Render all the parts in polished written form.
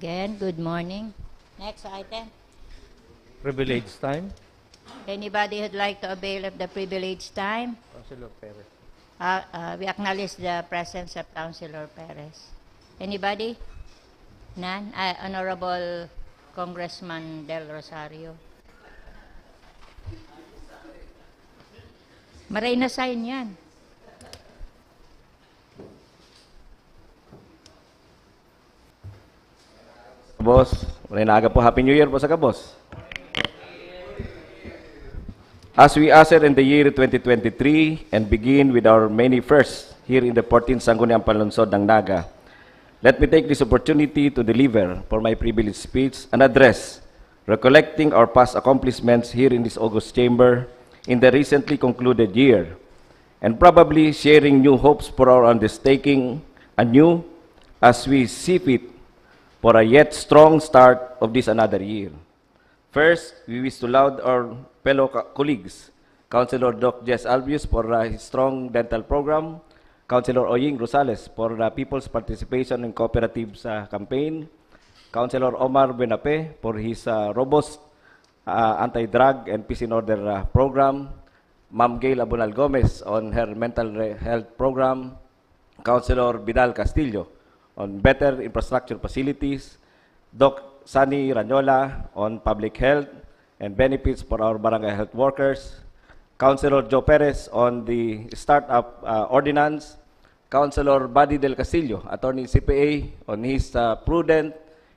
Again, good morning. Next item. Privilege time. Anybody who'd like to avail of the privilege time? Councilor Perez. We acknowledge the presence of Councilor Perez. Anybody? None? Honorable Congressman Del Rosario. Maray na sign yan. Boss, maraming aga po. Happy New Year po sa kabos. As we usher in the year 2023 and begin with our many firsts here in the 14th Sangguniang Panlungsod ng Naga, let me take this opportunity to deliver for my privileged speech an address recollecting our past accomplishments here in this August chamber in the recently concluded year, and probably sharing new hopes for our undertaking anew as we see fit for a yet strong start of this another year. First, we wish to laud our fellow colleagues, Councilor Doc Jess Albius for his strong dental program, Councilor Oying Rosales for people's participation in cooperatives campaign, Councilor Omar Benape for his robust anti-drug and peace and order program, Ma'am Gail Abunal Gomez on her mental health program, Councilor Vidal Castillo on better infrastructure facilities, Doc Sani Ranyola on public health and benefits for our barangay health workers, Councilor Joe Perez on the startup ordinance, Councilor Buddy Del Castillo, attorney CPA, on his prudent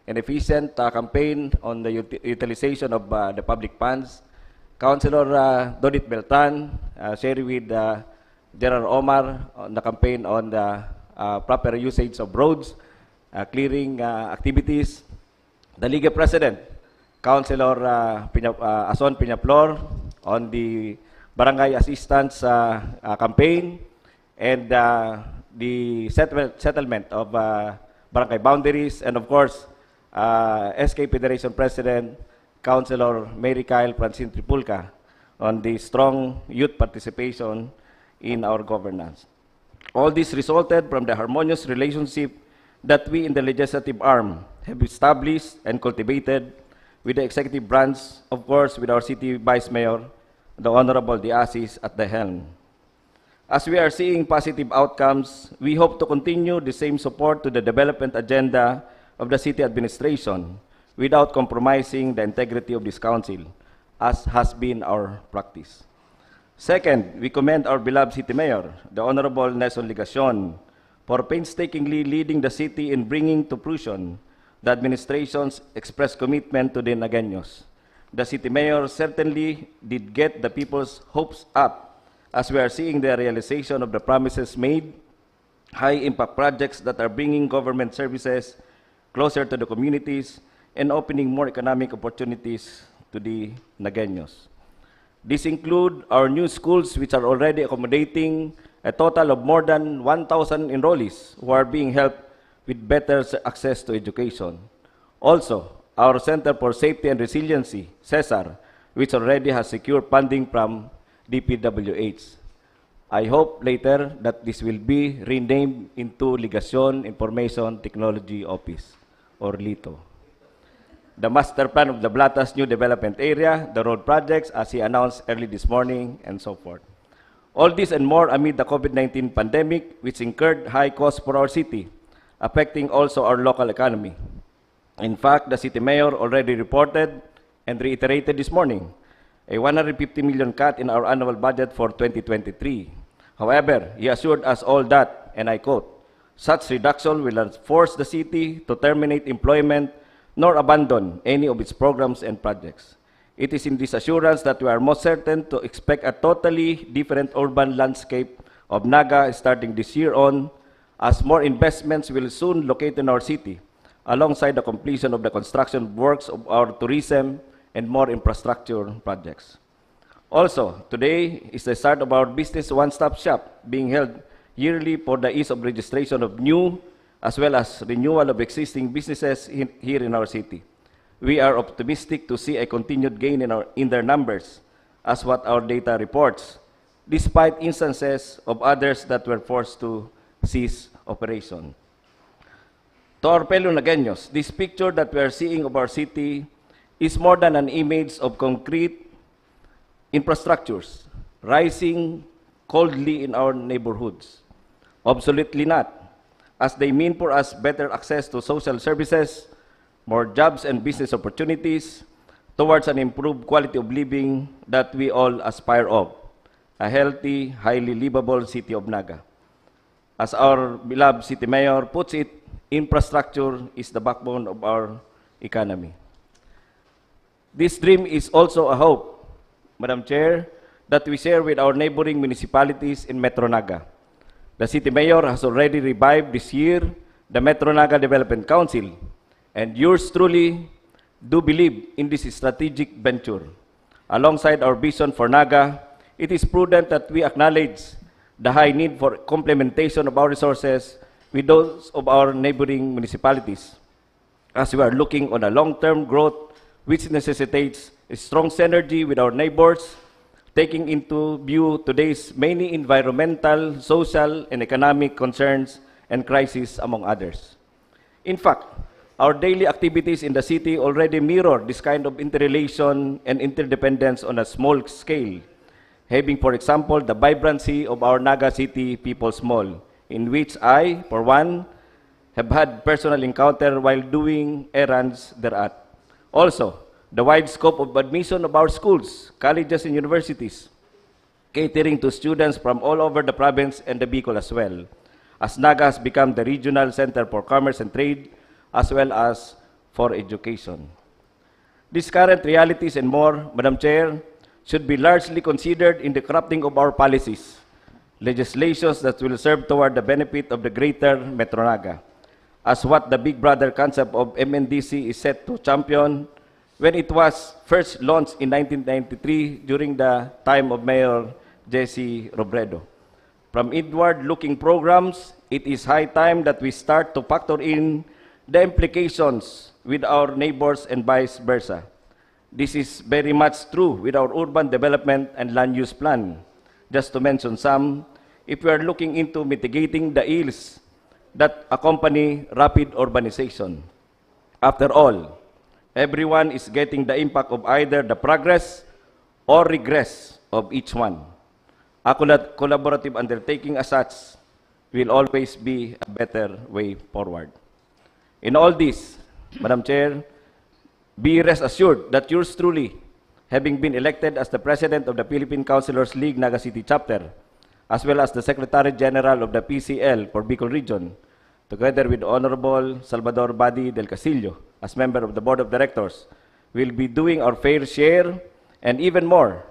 and efficient campaign on the utilization of the public funds, Councilor Dodit Beltran, sharing with General Omar on the campaign on the proper usage of roads, clearing activities, the Liga President, Councilor Ason Piñaplor on the barangay assistance campaign, and the settlement of barangay boundaries, and of course, SK Federation President, Councilor Mary Kyle Francine Tripulca on the strong youth participation in our governance. All this resulted from the harmonious relationship that we in the legislative arm have established and cultivated with the executive branch, of course, with our city vice mayor, the Honorable Diasis at the helm. As we are seeing positive outcomes, we hope to continue the same support to the development agenda of the city administration without compromising the integrity of this council, as has been our practice. Second, we commend our beloved city mayor, the Honorable Nelson Ligacion, for painstakingly leading the city in bringing to fruition the administration's expressed commitment to the Nagueños. The city mayor certainly did get the people's hopes up as we are seeing the realization of the promises made, high-impact projects that are bringing government services closer to the communities and opening more economic opportunities to the Nagueños. These include our new schools, which are already accommodating a total of more than 1,000 enrollees who are being helped with better access to education. Also, our Center for Safety and Resiliency, CESAR, which already has secured funding from DPWH. I hope later that this will be renamed into Ligacion Information Technology Office, or LITO. The master plan of the Blatas new development area, the road projects as he announced early this morning, and so forth. All this and more amid the COVID-19 pandemic, which incurred high costs for our city, affecting also our local economy. In fact, the city mayor already reported and reiterated this morning a 150 million cut in our annual budget for 2023. However, he assured us all that, and I quote, such reduction will not force the city to terminate employment nor abandon any of its programs and projects. It is in this assurance that we are most certain to expect a totally different urban landscape of Naga starting this year on, as more investments will soon locate in our city, alongside the completion of the construction works of our tourism and more infrastructure projects. Also, today is the start of our business one-stop shop being held yearly for the ease of registration of new as well as renewal of existing businesses here in our city. We are optimistic to see a continued gain in their numbers, as what our data reports, despite instances of others that were forced to cease operation. To our fellow Nagueños, this picture that we are seeing of our city is more than an image of concrete infrastructures rising coldly in our neighborhoods. Absolutely not, as they mean for us better access to social services, more jobs and business opportunities, towards an improved quality of living that we all aspire of, a healthy, highly livable city of Naga. As our beloved City Mayor puts it, infrastructure is the backbone of our economy. This dream is also a hope, Madam Chair, that we share with our neighboring municipalities in Metro Naga. The City Mayor has already revived this year the Metro Naga Development Council, and yours truly do believe in this strategic venture. Alongside our vision for Naga, it is prudent that we acknowledge the high need for complementation of our resources with those of our neighboring municipalities, as we are looking on a long-term growth which necessitates a strong synergy with our neighbors, taking into view today's many environmental, social, and economic concerns and crises, among others. In fact, our daily activities in the city already mirror this kind of interrelation and interdependence on a small scale, having, for example, the vibrancy of our Naga City People's Mall, in which I, for one, have had personal encounter while doing errands thereat. Also, the wide scope of admission of our schools, colleges, and universities, catering to students from all over the province and the Bicol as well, as Naga has become the regional center for commerce and trade, as well as for education. These current realities and more, Madam Chair, should be largely considered in the crafting of our policies, legislations that will serve toward the benefit of the greater Metro Naga, as what the Big Brother concept of MNDC is set to champion when it was first launched in 1993 during the time of Mayor Jesse Robredo. From inward-looking programs, it is high time that we start to factor in the implications with our neighbors and vice versa. This is very much true with our urban development and land use plan. Just to mention some, if we are looking into mitigating the ills that accompany rapid urbanization. After all, everyone is getting the impact of either the progress or regress of each one. A collaborative undertaking as such will always be a better way forward. In all this, Madam Chair, be rest assured that yours truly, having been elected as the President of the Philippine Councilors League Naga City Chapter, as well as the Secretary General of the PCL for Bicol Region, together with Honorable Salvador Badi del Castillo, as member of the Board of Directors, will be doing our fair share and even more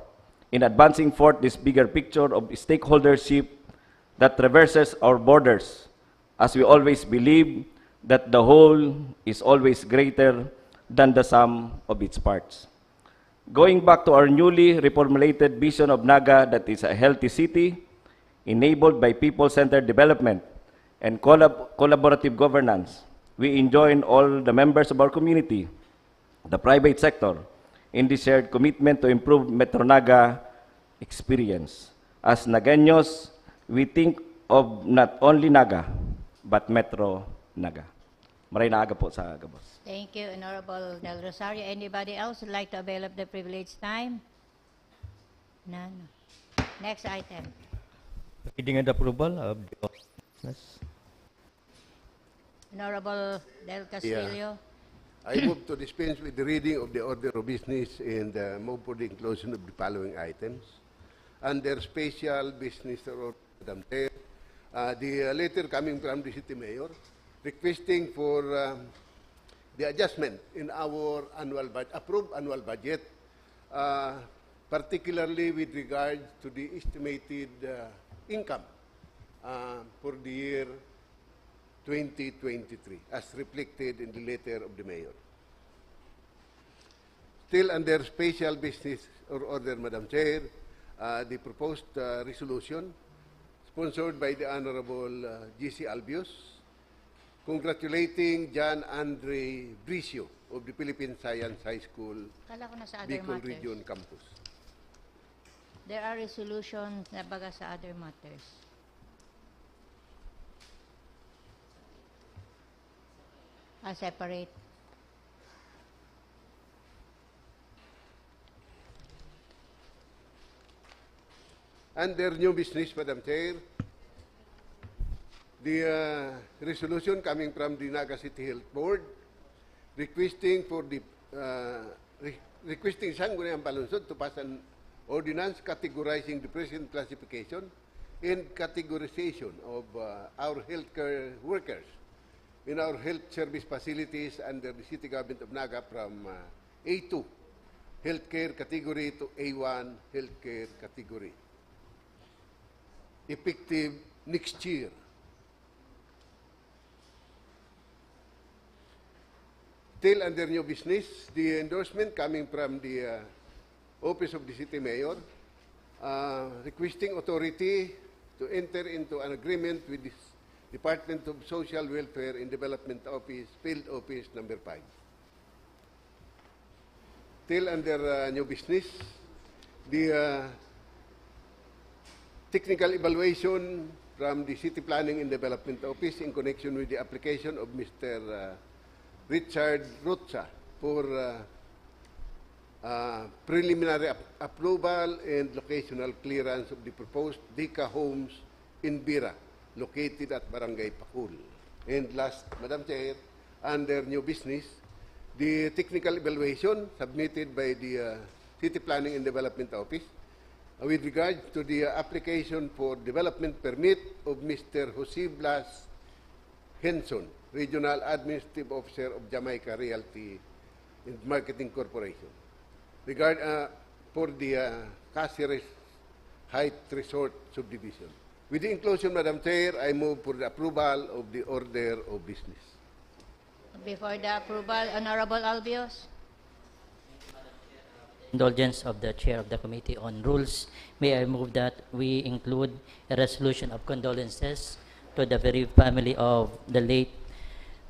in advancing forth this bigger picture of stakeholdership that traverses our borders, as we always believe that the whole is always greater than the sum of its parts. Going back to our newly reformulated vision of Naga that is a healthy city, enabled by people-centered development and collaborative governance, we enjoin all the members of our community, the private sector, in this shared commitment to improve Metro Naga experience. As Nagueños, we think of not only Naga, but Metro Naga. Maray na aga po sa Gabos. Thank you, Honorable Del Rosario. Anybody else would like to avail of the privileged time? None. Next item. Reading and approval of the business. Honorable Del Castillo. I move to dispense with the reading of the order of business and move for the inclusion of the following items. Under special business order, Madam Chair, the letter coming from the City Mayor requesting for the adjustment in our approved annual budget, particularly with regard to the estimated income for the year 2023, as reflected in the letter of the Mayor. Still under special business order, Madam Chair, the proposed resolution sponsored by the Honorable G.C. Albios, congratulating John Andre Bricio of the Philippine Science High School, Kala ko na sa other Bicol matters. Region Campus. There are resolutions na baga sa other matters. Separate. Under new business, Madam Chair, the resolution coming from the Naga City Health Board requesting for the requesting Sangguniang Panlungsod to pass an ordinance categorizing the present classification and categorization of our healthcare workers in our health service facilities under the City Government of Naga from A2 healthcare category to A1 healthcare category, effective next year. Still under new business, the endorsement coming from the Office of the City Mayor requesting authority to enter into an agreement with the Department of Social Welfare and Development Office, Field Office number 5. Still under new business, the technical evaluation from the City Planning and Development Office in connection with the application of Mr. Richard Rocha for preliminary approval and locational clearance of the proposed Dika homes in Bira, located at Barangay Pakul. And last, Madam Chair, under new business, the technical evaluation submitted by the City Planning and Development Office with regard to the application for development permit of Mr. Jose Blas Henson, Regional Administrative Officer of Jamaica Realty and Marketing Corporation, for the Caceres Heights Resort Subdivision. With the inclusion, Madam Chair, I move for the approval of the order of business. Before the approval, Honorable Albios. Indulgence of the Chair of the Committee on Rules, may I move that we include a resolution of condolences to the bereaved family of the late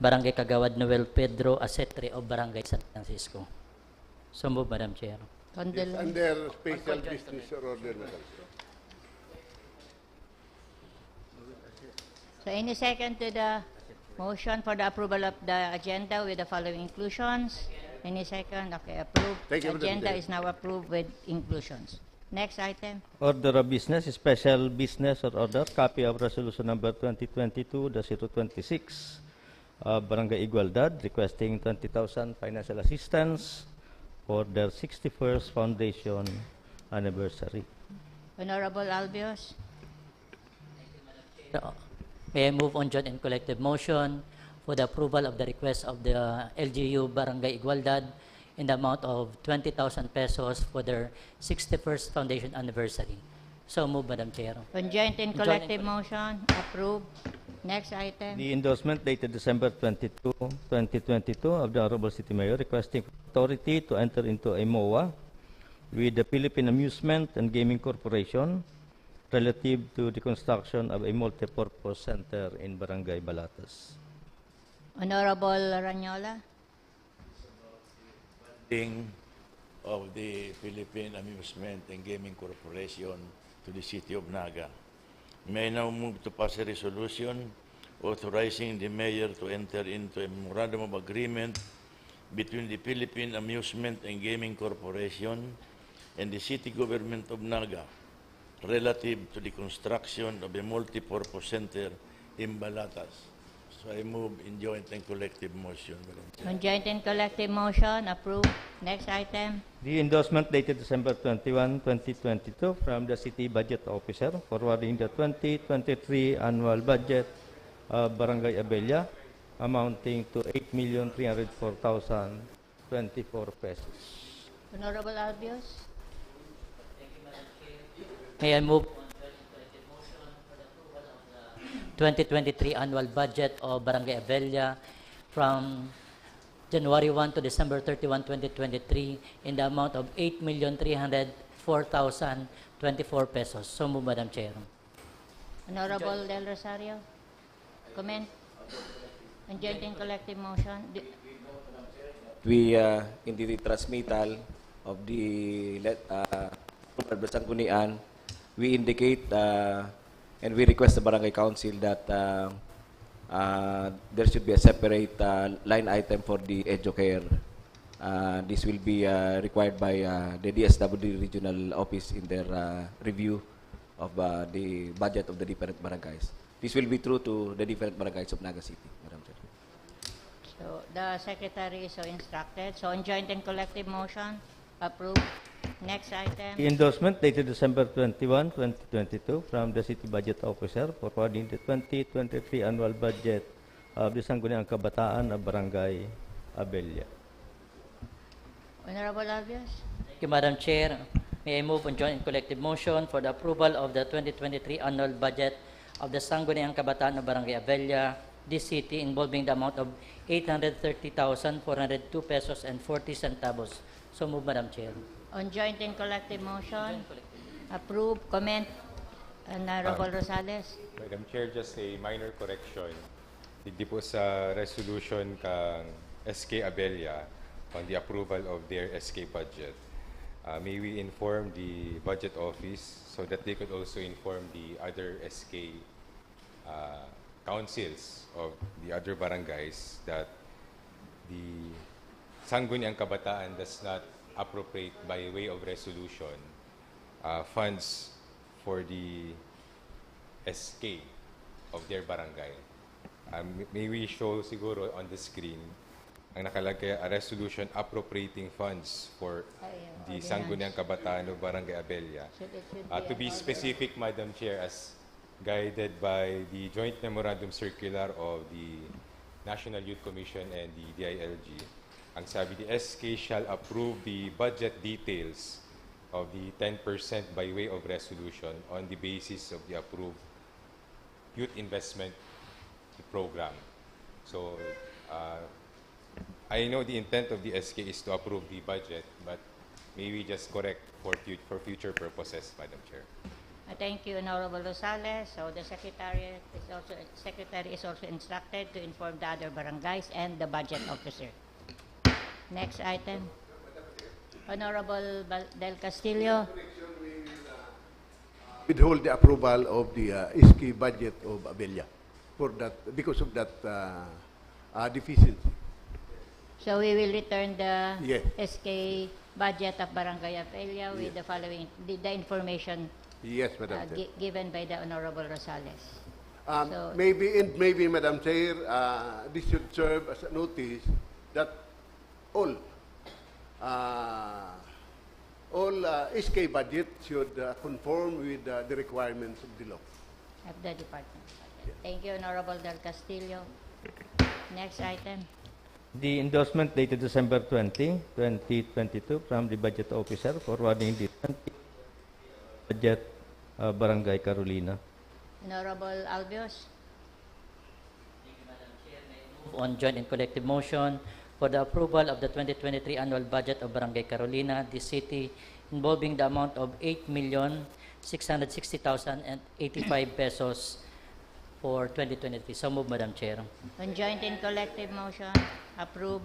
Barangay Kagawad Noel Pedro Asetre of Barangay San Francisco. So move, Madam Chair. Yes, under special business or order, Madam Chair. So any second to the motion for the approval of the agenda with the following inclusions? Any second? Okay, approved. Thank you, Madam Agenda Chair. is now approved with inclusions. Next item. Order of business, special business or order, copy of resolution number 2022-026, Barangay Igualdad, requesting 20,000 financial assistance for their 61st foundation anniversary. Honorable Albios. May I move on joint and collective motion for the approval of the request of the LGU Barangay Igualdad in the amount of 20,000 pesos for their 61st foundation anniversary. So move, Madam Chair. On joint and collective motion, approved. Next item. The endorsement dated December 22, 2022 of the Honorable City Mayor requesting authority to enter into a MOA with the Philippine Amusement and Gaming Corporation relative to the construction of a multipurpose center in Barangay Balatas. Honorable Ranyola. Of the Philippine Amusement and Gaming Corporation to the City of Naga. May I now move to pass a resolution authorizing the Mayor to enter into a memorandum of agreement between the Philippine Amusement and Gaming Corporation and the City Government of Naga relative to the construction of a multipurpose center in Balatas. So I move in joint and collective motion, Madam Chair. On joint and collective motion, approved. Next item. The endorsement dated December 21, 2022 from the City Budget Officer forwarding the 2023 annual budget of Barangay Abella amounting to 8,304,024 pesos. Honorable Albios. May I move on joint and collective motion for the approval of the 2023 annual budget of Barangay Abella from January 1 to December 31, 2023 in the amount of 8,304,024 pesos. So move, Madam Chair. Honorable Del Rosario. Comment? On joint and collective motion. We, in the transmittal of the Sanggunian, we indicate and we request the Barangay Council that there should be a separate line item for the educare. This will be required by the DSWD regional office in their review of the budget of the different barangays. This will be true to the different barangays of Naga City, Madam Chair. So the Secretary is so instructed. So on joint and collective motion, approve. Next item. The endorsement dated December 21, 2022 from the City Budget Officer forwarding the 2023 annual budget of the Sangguniang Kabataan of Barangay Abella. Honorable Albios. Thank you, Madam Chair. May I move on joint and collective motion for the approval of the 2023 annual budget of the Sangguniang Kabataan of Barangay Abella, this city, involving the amount of 830,402 pesos and 40 centavos. So move, Madam Chair. On joint and collective motion, approve. Comment. Honorable Rosales. Madam Chair, just a minor correction. Hindi po sa resolution kang SK Abella on the approval of their SK budget. May we inform the budget office so that they could also inform the other SK councils of the other barangays that the Sangguniang Kabataan does not appropriate by way of resolution funds for the SK of their barangay. May we show siguro on the screen ang nakalagay a resolution appropriating funds for the Sangguniang Kabataan of Barangay Abella. To be specific, Madam Chair, as guided by the Joint Memorandum Circular of the National Youth Commission and the DILG, ang sabi, the SK shall approve the budget details of the 10% by way of resolution on the basis of the approved youth investment program. So, I know the intent of the SK is to approve the budget, but may we just correct for future purposes, Madam Chair. Thank you, Honorable Rosales. So the Secretary is also instructed to inform the other barangays and the budget officer. Next item. Honorable Del Castillo. Withhold the approval of the SK budget of Abella for that, because of that deficiency. So we will return the Yes. SK budget of Barangay Abella with the following, the information Yes, Madam Chair. given by the Honorable Rosales. So- Maybe, Madam Chair, this should serve as a notice that all SK budget should conform with the requirements of the law. Of the department. Thank you, Honorable Del Castillo. Next item. The endorsement dated December 20, 2022 from the Budget Officer forwarding the 20 budget Barangay Carolina. Honorable Albios. On joint and collective motion for the approval of the 2023 annual budget of Barangay Carolina, this city, involving the amount of 8,660,085 pesos for 2023. So move, Madam Chair. On joint and collective motion, approve.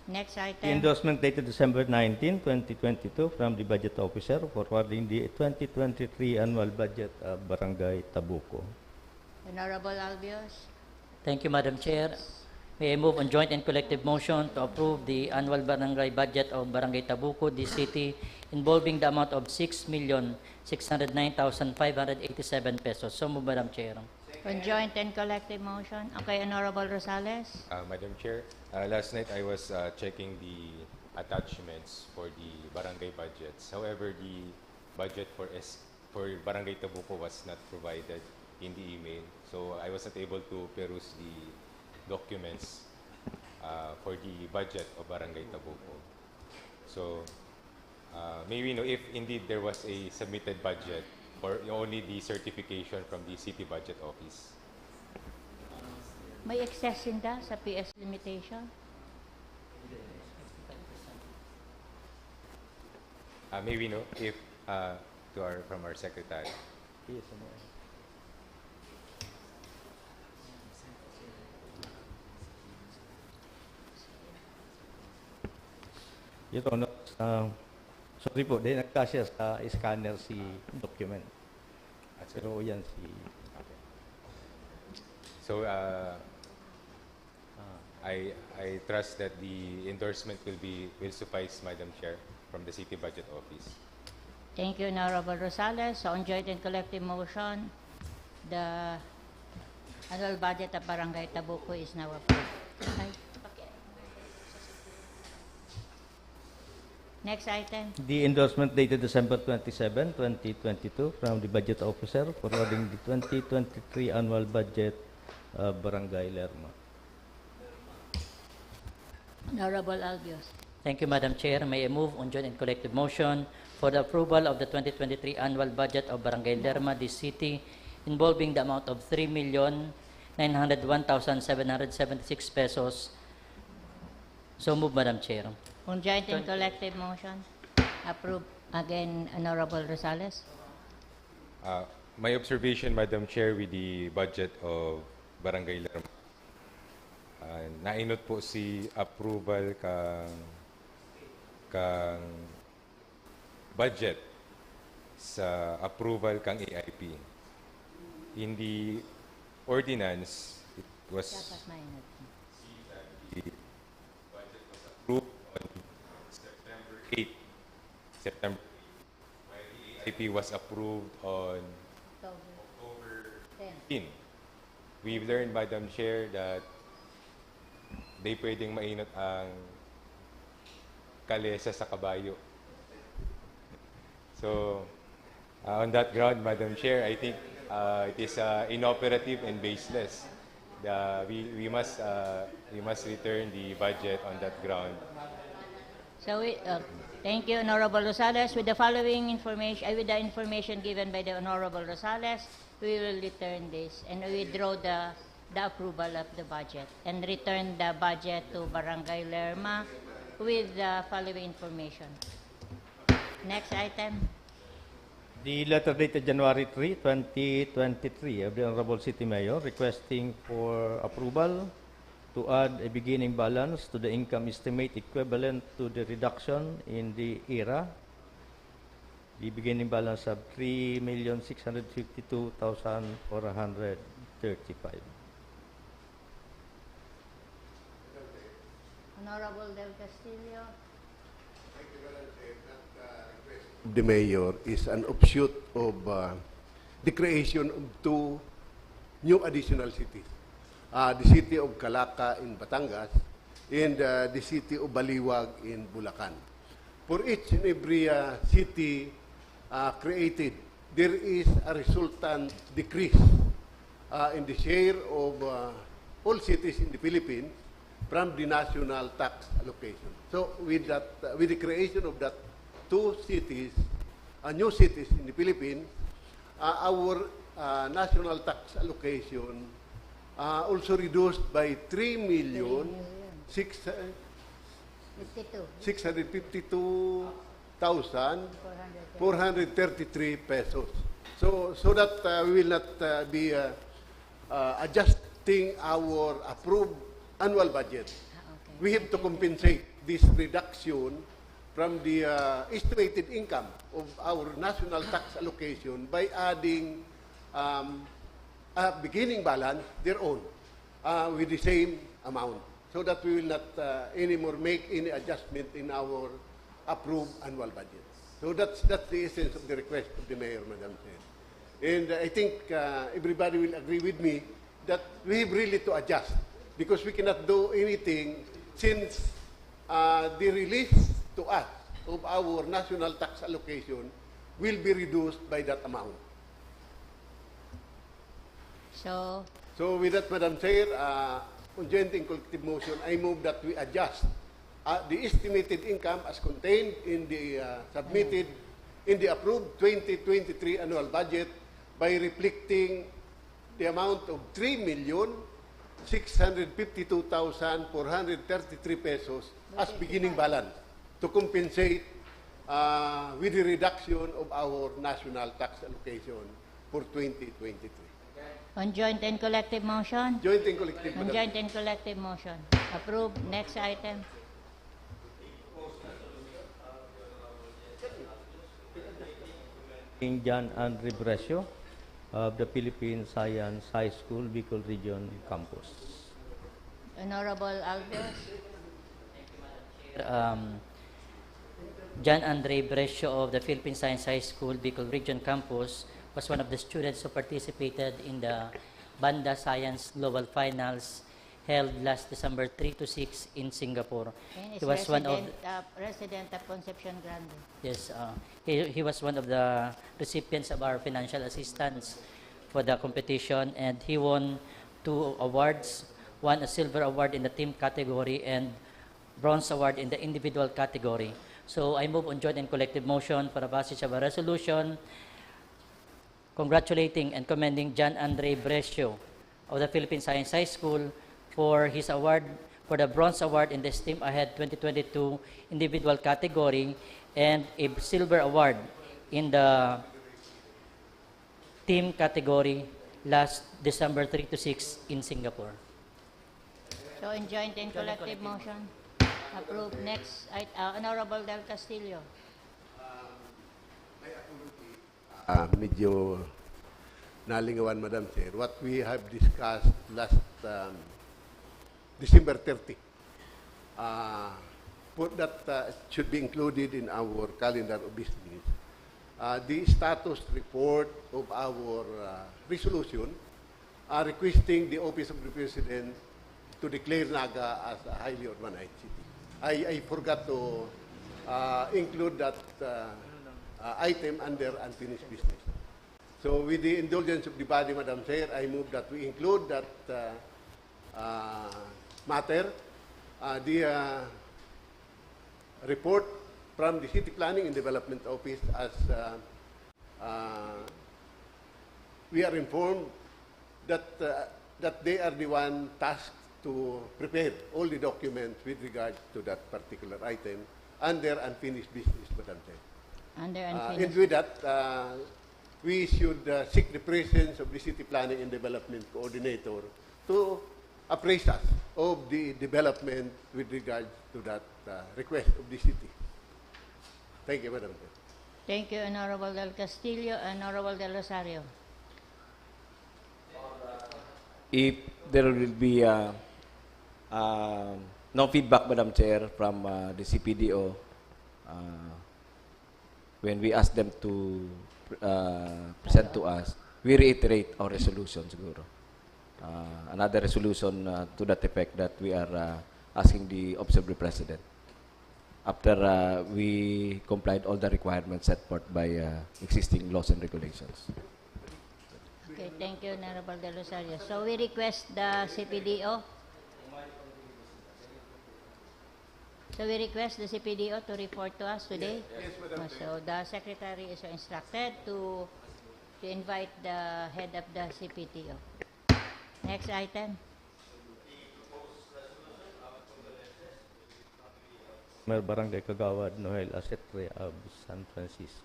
Next The item. endorsement dated December 19, 2022 from the Budget Officer forwarding the 2023 annual budget of Barangay Tabuco. Honorable Albios. Thank you, Madam Chair. May I move on joint and collective motion to approve the annual barangay budget of Barangay Tabuco, this city, involving the amount of 6,609,587 pesos. So move, Madam Chair. On joint and collective motion. Okay, Honorable Rosales. Madam Chair, last night I was checking the attachments for the barangay budgets. However, the budget for Barangay Tabuco was not provided in the email. So I was not able to peruse the documents for the budget of Barangay Tabuco. So may we know if indeed there was a submitted budget or only the certification from the City Budget Office. May excess sinda sa PS limitation? May we know if from our secretary. Your Honor, sorry po, di nagkasya sa scanner si document. Pero yan si... So I trust that the endorsement will suffice, Madam Chair, from the City Budget Office. Thank you, Honorable Rosales. So on joint and collective motion, the annual budget of Barangay Tabuco is now approved. Okay. Next item. The endorsement dated December 27, 2022 from the Budget Officer forwarding the 2023 annual budget of Barangay Lerma. Honorable Albios. Thank you, Madam Chair. May I move on joint and collective motion for the approval of the 2023 annual budget of Barangay Lerma, this city, involving the amount of 3,901,776 pesos. So move, Madam Chair. On joint and collective motion, approve again, Honorable Rosales. My observation, Madam Chair, with the budget of Barangay Lerma, nainot po si approval kang budget sa approval kang AIP. In the ordinance, it was Dapat mainit. the budget was approved on September 8. September 8. While the AIP was approved on October 10. We've learned, Madam Chair, that di pwedeng mainot ang kalesa sa kabayo. So, on that ground, Madam Chair, I think it is inoperative and baseless. We must return the budget on that ground. So thank you, Honorable Rosales. With the following information, with the information given by the Honorable Rosales, we will return this and we withdraw the approval of the budget and return the budget to Barangay Lerma with the following information. Next item. The letter dated January 3, 2023 of the Honorable City Mayor requesting for approval to add a beginning balance to the income estimate equivalent to the reduction in the ERA. The beginning balance of 3,652,435. Honorable Del Castillo. The mayor is an offshoot of the creation of two new additional cities. The city of Calaca in Batangas and the city of Baliwag in Bulacan. For each and every city created, there is a resultant decrease in the share of all cities in the Philippines from the national tax allocation. So with that, with the creation of that two cities, new cities in the Philippines, our national tax allocation also reduced by 3,652,433 pesos. So that we will not be adjusting our approved annual budget. Okay. We have to compensate this reduction from the estimated income of our national tax allocation by adding a beginning balance, their own, with the same amount, so that we will not anymore make any adjustment in our approved annual budget. So that's the essence of the request of the Mayor, Madam Chair. And I think everybody will agree with me that we have really to adjust, because we cannot do anything since the release to us of our national tax allocation will be reduced by that amount. So with that, Madam Chair, on joint and collective motion, I move that we adjust the estimated income as contained in the submitted in the approved 2023 annual budget by reflecting the amount of 3,652,433 pesos as beginning balance to compensate with the reduction of our national tax allocation for 2023. On joint and collective motion. Joint and collective. On joint and collective motion. Approved. Next item. King John Andre Brescio of the Philippine Science High School, Bicol Region Campus. Honorable Alves. John Andre Brescio of the Philippine Science High School, Bicol Region Campus, was one of the students who participated in the Banda Science Global Finals held last December 3 to 6 in Singapore. And is He was one of resident of Concepcion Grande. Yes, he was one of the recipients of our financial assistance for the competition, and he won 2 awards, one a silver award in the team category and bronze award in the individual category. So I move on joint and collective motion for the passage of a resolution congratulating and commending John Andre Brescio of the Philippine Science High School for his award, for the bronze award in the STEAM Ahead 2022 individual category and a silver award in the team category last December 3 to 6 in Singapore. So in joint and collective motion, approved. Next, Honorable Del Castillo. Medyo nalingawan, Madam Chair. What we have discussed last December 30, that should be included in our calendar of business. The status report of our resolution requesting the Office of the President to declare Naga as a highly urbanized city. I forgot to include that item under unfinished business. So with the indulgence of the body, Madam Chair, I move that we include that matter, the report from the City Planning and Development Office, as we are informed that that they are the one tasked to prepare all the documents with regard to that particular item under unfinished business, Madam Chair. Under And unfinished. with that, we should seek the presence of the City Planning and Development Coordinator to appraise us of the development with regard to that request of the city. Thank you, Madam Chair. Thank you, Honorable Del Castillo. Honorable Del Rosario. If there will be no feedback, Madam Chair, from the CPDO, when we ask them to present to us, we reiterate our resolution, siguro. Another resolution to that effect that we are asking the Office of the President after we complied all the requirements set forth by existing laws and regulations. Okay, thank you, Honorable Del Rosario. So we request the CPDO. So we request the CPDO to report to us today. Yes, Madam Chair. So the Secretary is instructed to invite the head of the CPDO. Next item. Mayor Barangay Kagawad Noel Asetre of San Francisco.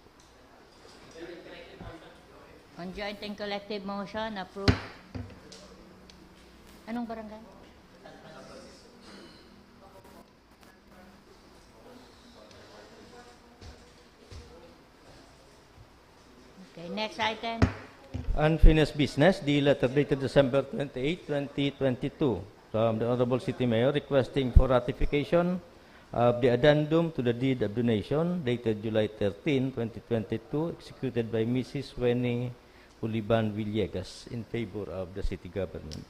On joint and collective motion, approve. Anong barangay? Okay, next item. Unfinished business, the letter dated December 28, 2022 from the Honorable City Mayor requesting for ratification of the addendum to the deed of donation dated July 13, 2022, executed by Mrs. Wenny Uliban Villegas in favor of the city government.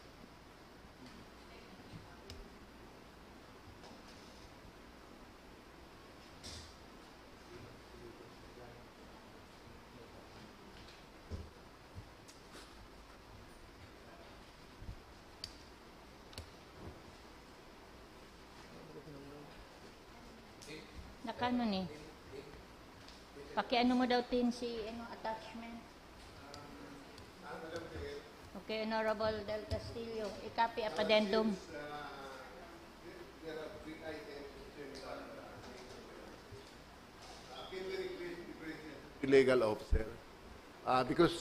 Nakano ni? Pakiano mo daw tin si attachment. Okay, Honorable Del Castillo. I-copy up addendum. There are 3 items. Can we request the presence of the legal officer? Because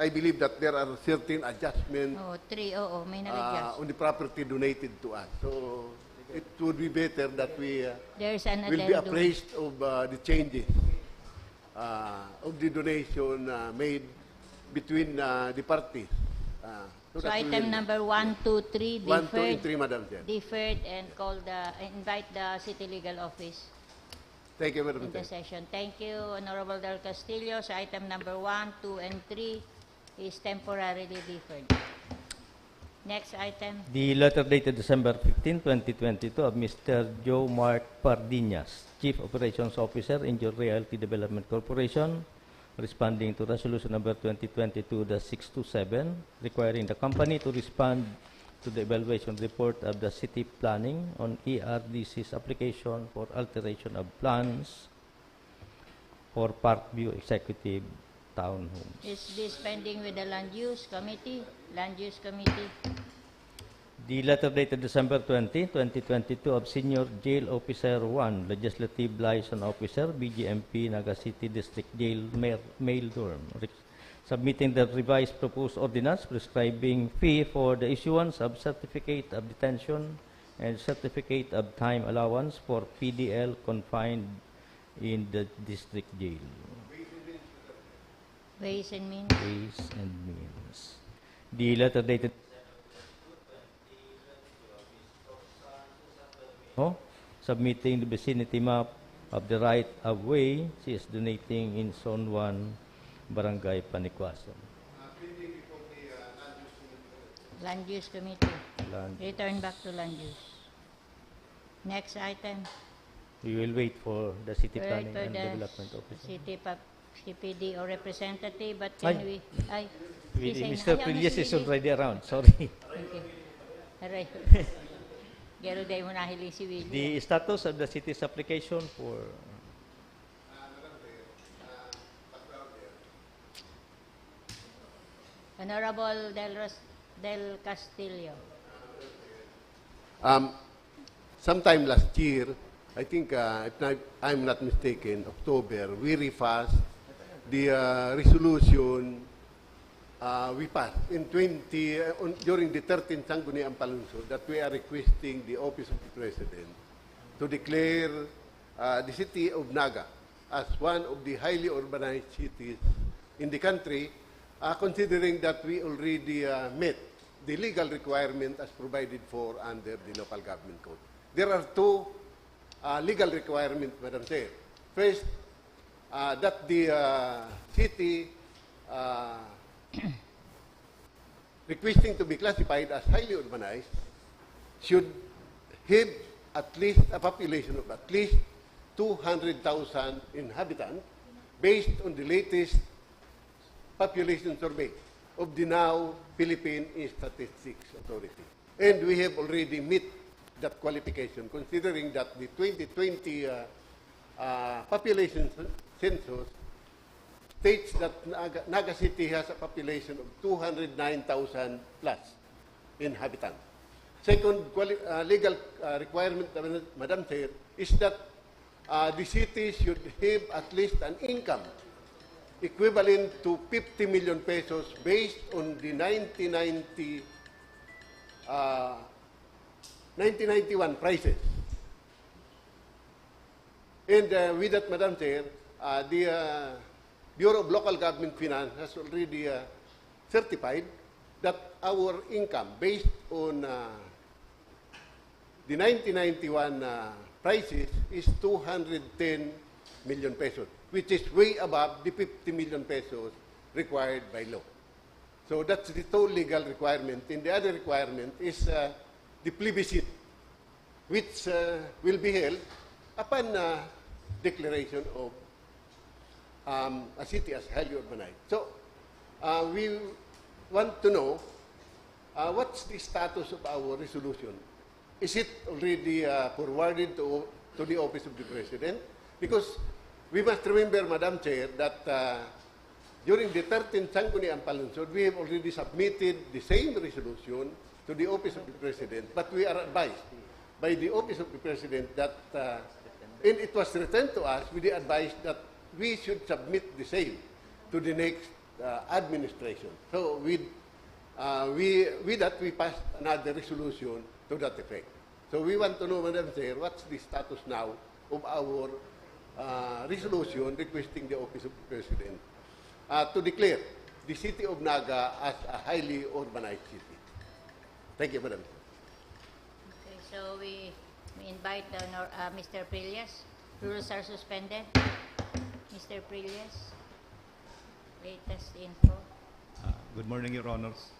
I believe that there are certain adjustments Oh, 3, oo, may nag-adjust. on the property donated to us. So it would be better that we There's an will be addendum. appraised of the changes of the donation made between the parties. So that we item will- number 1, 2, 3 1, 2, and deferred, 3, Madam Chair. deferred and invite the City Legal Office Thank you, Madam in the Chair. session. Thank you, Honorable Del Castillo. So item number 1, 2, and 3 is temporarily deferred. Next item. The letter dated December 15, 2022 of Mr. Joe Mark Pardinas, Chief Operations Officer, Injured Realty Development Corporation, responding to resolution number 2022-627, requiring the company to respond to the evaluation report of the city planning on ERDC's application for alteration of plans for Parkview Executive Townhomes. Is this pending with the Land Use Committee? Land Use Committee. The letter dated December 20, 2022 of Senior Jail Officer 1, Legislative Liaison Officer, BGMP, Naga City District Jail, Mail Dorm, submitting the revised proposed ordinance prescribing fee for the issuance of Certificate of Detention and Certificate of Time Allowance for PDL confined in the District Jail. Ways and Means. Ways and Means. The letter dated submitting the vicinity map of the right of way. She is donating in Zone 1, Barangay Panikwason. Land Use Committee. Land- Return back to Land Use. Next item. We will wait for the City Right Planning for and the Development Officer. CPD or representative, but can Ay. he's saying, Mr. ayaw na Prilyas si is Willie. already around. Sorry. Okay. Aray. Gero day mo nahili si Willie. The status of the city's application for Honorable Del Castillo. Sometime last year, I think, if I'm not mistaken, October, we repassed the resolution we passed in during the 13th Sangguniang Panlungsod that we are requesting the Office of the President to declare the city of Naga as one of the highly urbanized cities in the country, considering that we already met the legal requirement as provided for under the local government code. There are two legal requirements, Madam Chair. First, that the city requesting to be classified as highly urbanized should have at least a population of at least 200,000 inhabitants based on the latest population survey of the now Philippine Statistics Authority. And we have already met that qualification, considering that the 2020 population census states that Naga City has a population of 209,000 plus inhabitants. Second legal requirement, Madam Chair, is that the city should have at least an income equivalent to 50 million pesos based on the 1991 prices. And with that, Madam Chair, the Bureau of Local Government Finance has already certified that our income based on the 1991 prices is 210 million pesos, which is way above the 50 million pesos required by law. So that's the two legal requirement. And the other requirement is the plebiscite, which will be held upon declaration of a city as highly urbanized. So we want to know what's the status of our resolution. Is it already forwarded to the Office of the President? Because we must remember, Madam Chair, that during the 13th Sangguniang Panlungsod, we have already submitted the same resolution to the Office of the President, but we are advised by the Office of the President that, and it was returned to us with the advice that we should submit the same to the next administration. So with that, we passed another resolution to that effect. So we want to know, Madam Chair, what's the status now of our resolution requesting the Office of the President to declare the city of Naga as a highly urbanized city. Thank you, Madam. Okay, so we invite Mr. Prillas. Rules are suspended. Mr. Prillas, latest info. Good morning, Your Honors.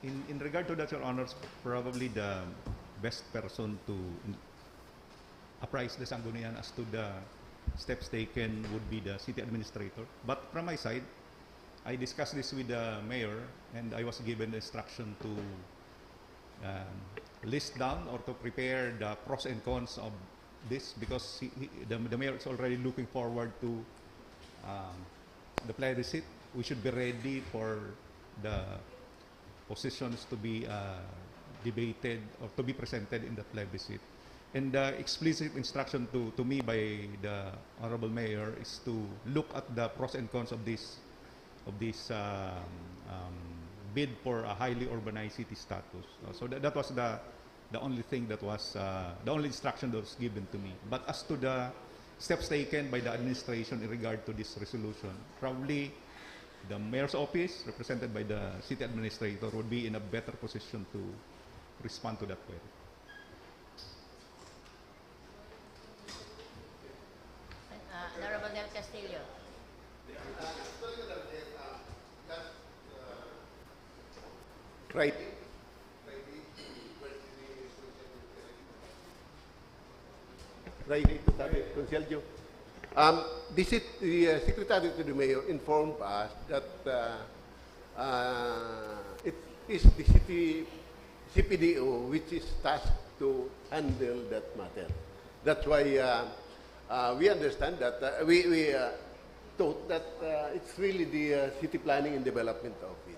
In regard to that, Your Honors, probably the best person to apprise the Sangguniang as to the steps taken would be the city administrator. But from my side, I discussed this with the mayor, and I was given the instruction to list down or to prepare the pros and cons of this, because the mayor is already looking forward to the plebiscite. We should be ready for the positions to be debated or to be presented in the plebiscite. And the explicit instruction to me by the Honorable Mayor is to look at the pros and cons of this bid for a highly urbanized city status. So that was the only thing that was the only instruction that was given to me. But as to the steps taken by the administration in regard to this resolution, probably the mayor's office, represented by the city administrator, would be in a better position to respond to that query. Honorable Del Castillo. Friday. Friday, Conselho. The Secretary to the Mayor informed us that it is the city CPDO which is tasked to handle that matter. That's why we understand that we thought that it's really the City Planning and Development Office.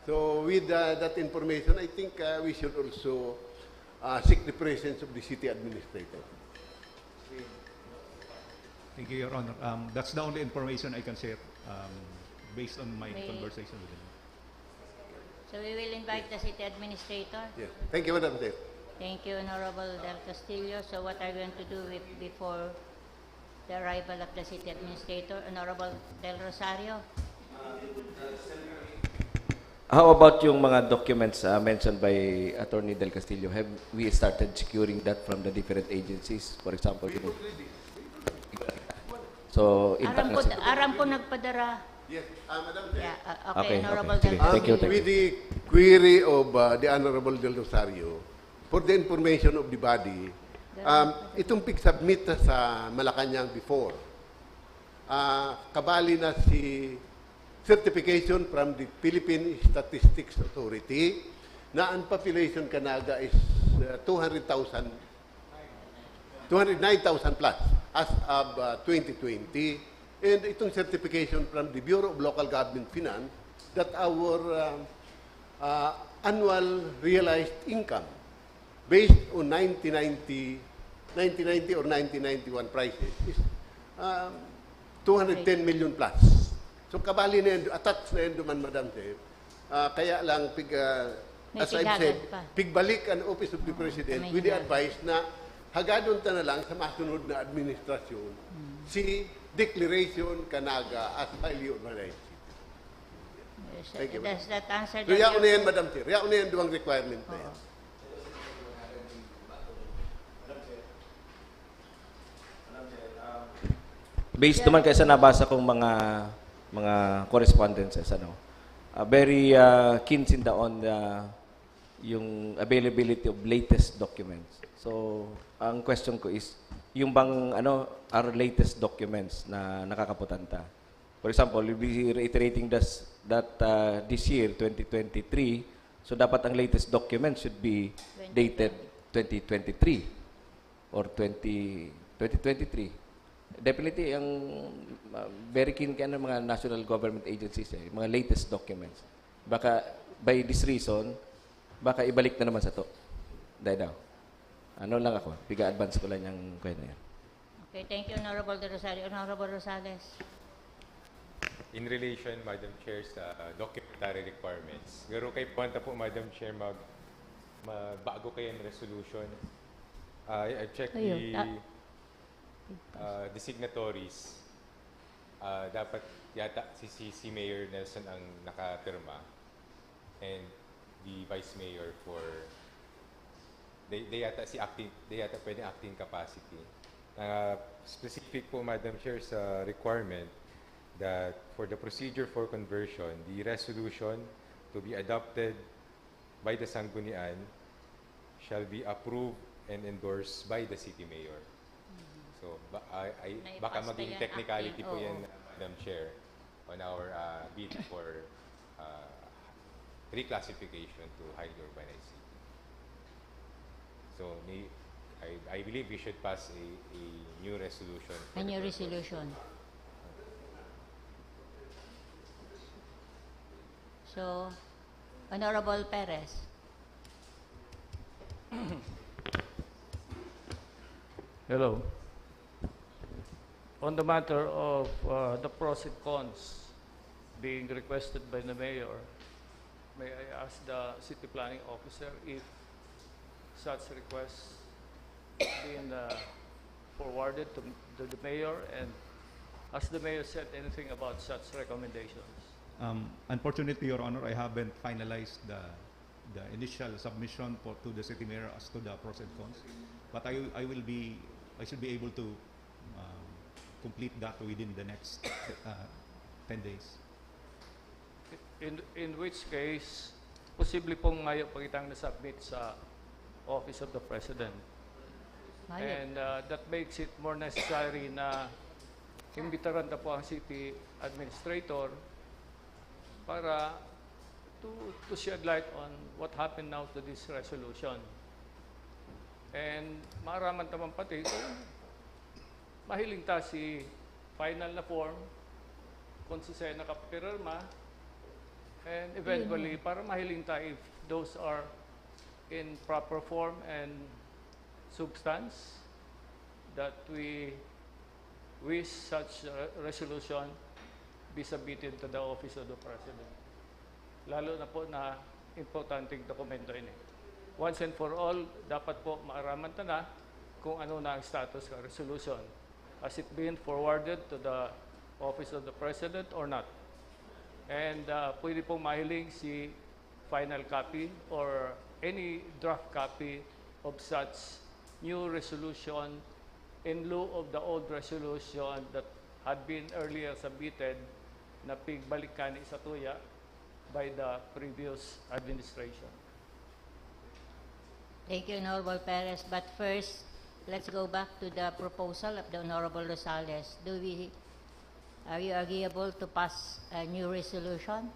So with that information, I think we should also seek the presence of the city administrator. Thank you, Your Honor. That's the only information I can share based on my conversation with him. So we will invite the city administrator. Yes. Thank you, Madam Chair. Thank you, Honorable Del Castillo. So what are we going to do before the arrival of the city administrator? Honorable Del Rosario? How about yung mga documents mentioned by Attorney Del Castillo? Have we started securing that from the different agencies? For example, so intact na sila. Aram po nagpadara. Yes, Madam Chair. Yeah, okay, Honorable okay. Del Sige. Thank you, Castillo. With the query of the Honorable Del Rosario, for the information of the body, itong pig-submit sa Malacanang before, kabali na si certification from the Philippine Statistics Authority na ang population Kanaga is 209,000 plus as of 2020. And itong certification from the Bureau of Local Government Finance that our annual realized income based on 1990 or 1991 prices is 210 million plus. So kabali na yan, attached na yan duman, Madam Chair. Kaya lang, as I've said, pigbalik ang Office of the President with the advice na hagadon ta na lang sa masunod na administrasyon si Declaration Kanaga as highly urbanized city. Thank you. Does that answer So yaon na yan, Madam Chair. Yaon na yan duwang requirement na yan. Based naman kaysa nabasa kong mga correspondences, very keen sinda on yung availability of latest documents. So, ang question ko is, yung bang our latest documents na nakakaputanta? For example, we'll be reiterating that this year, 2023, so dapat ang latest document should be dated 2023 or 2023. Definitely, ang very keen ka ng mga national government agencies, mga latest documents. Baka, by this reason, baka ibalik na naman sa to. Dahil daw. Ano lang ako, piga-advance ko lang yung kwento yan. Okay, thank you, Honorable De Rosario. Honorable Rosales. In relation, Madam Chair, sa documentary requirements, garo kay punta po, Madam Chair, bago kayo ng resolution. I checked the signatories. dapat yata si Mayor Nelson ang nakapirma and the Vice Mayor for they yata pwede acting capacity. Specific po, Madam Chair, sa requirement that for the procedure for conversion, the resolution to be adopted by the Sangguniang shall be approved and endorsed by the City Mayor. So, baka Naipasta maging yan, technicality acting, po oo. yan, Madam Chair, on our bid for reclassification to highly urbanized city. So, I believe we should pass a new resolution. for A the new purpose. resolution. So, Honorable Perez. Hello. On the matter of the pros and cons being requested by the mayor, may I ask the city planning officer if such requests been forwarded to the mayor, and has the mayor said anything about such recommendations? Unfortunately, Your Honor, I haven't finalized the initial submission to the city mayor as to the pros and cons, but I should be able to complete that within the next 10 days. In which case, posible pong ngayon pa kitang nasubmit sa Office of the President. Ngayon. And that makes it more necessary na imbitaran na po ang city administrator para to shed light on what happened now to this resolution. And maaraman naman pati kung mahiling ta si final na form, kung si Sena nakapirma, and eventually para mahiling ta if those are in proper form and substance, that we wish such resolution be submitted to the Office of the President. Lalo na po na importanteng dokumento ini. Once and for all, dapat po maaraman na kung ano na ang status ng resolution. Has it been forwarded to the Office of the President or not? And pwede pong mahiling si final copy or any draft copy of such new resolution in lieu of the old resolution that had been earlier submitted na pigbalikan sa tuya by the previous administration. Thank you, Honorable Perez. But first, let's go back to the proposal of the Honorable Rosales. Are you agreeable to pass a new resolution?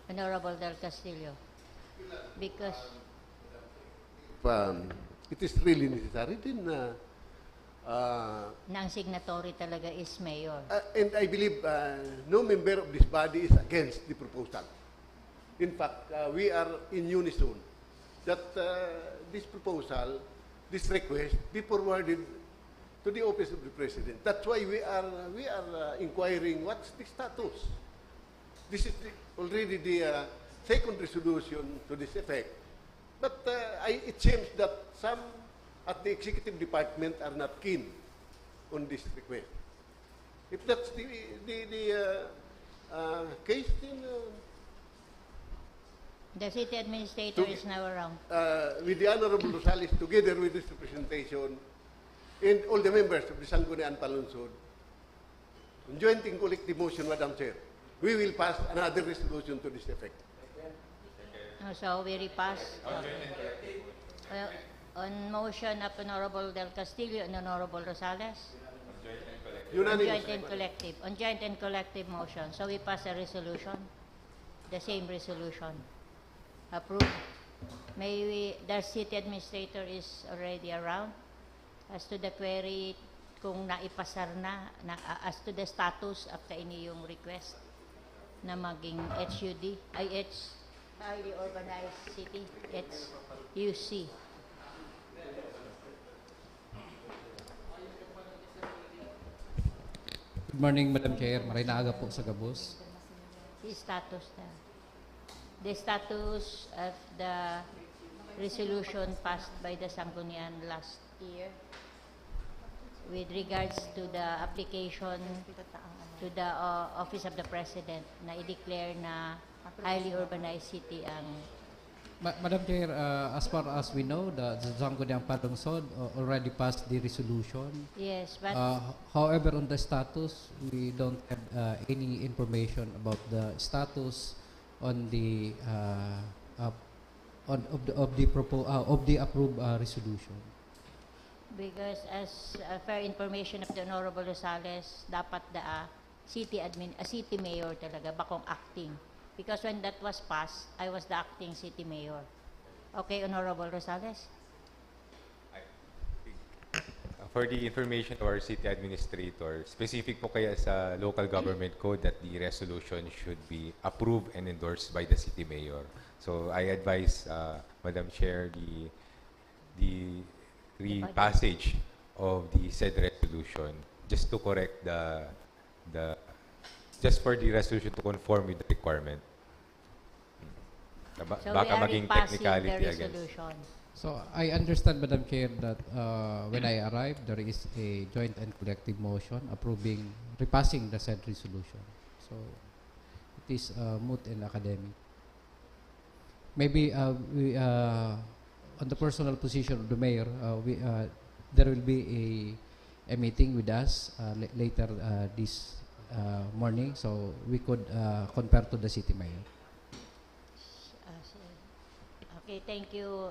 Honorable Del Castillo. Because It is really necessary, then nang signatory talaga is mayor. and I believe no member of this body is against the proposal. In fact, we are in unison that this proposal, this request, be forwarded to the Office of the President. That's why we are inquiring what's the status. This is already the second resolution to this effect. But it seems that some at the executive department are not keen on this request. If that's the case, then The city administrator is now around. with the Honorable Rosales, together with this representation, and all the members of the Sangguniang Panlungsod, on joint and collective motion, Madam Chair, we will pass another resolution to this effect. So we repass. On motion of Honorable Del Castillo and Honorable Rosales. On Unanimous. joint and collective. On joint and collective motion. So we pass a resolution. The same resolution. Approved. The city administrator is already around. As to the query, kung naipasar na as to the status of the inyong request na maging HUD, highly urbanized city, it's UC. Good morning, Madam Chair. Marinaga po sa Gabos. The status of the resolution passed by the Sangguniang last year. with regards to the application to the Office of the President na i-declare na highly urbanized city ang Madam Chair, as far as we know, the Sangguniang Panlungsod already passed the resolution. yes, but However, on the status, we don't have any information about the status on the of the approved resolution. because as fair information of the Honorable Rosales, dapat city mayor talaga, bakong acting. Because when that was passed, I was the acting city mayor. Okay, Honorable Rosales? For the information of our city administrator, specific po kaya sa local government code that the resolution should be approved and endorsed by the city mayor. So I advise, Madam Chair, the repassage of the said resolution just to correct just for the resolution to conform with the requirement. So Baka we are maging repassing technicality, the I guess. resolution. So I understand, Madam Chair, that when I arrived, there is a joint and collective motion repassing the said resolution. So it is moot and academic. Maybe on the personal position of the mayor, there will be a meeting with us later this morning, so we could compare to the city mayor. Okay, thank you,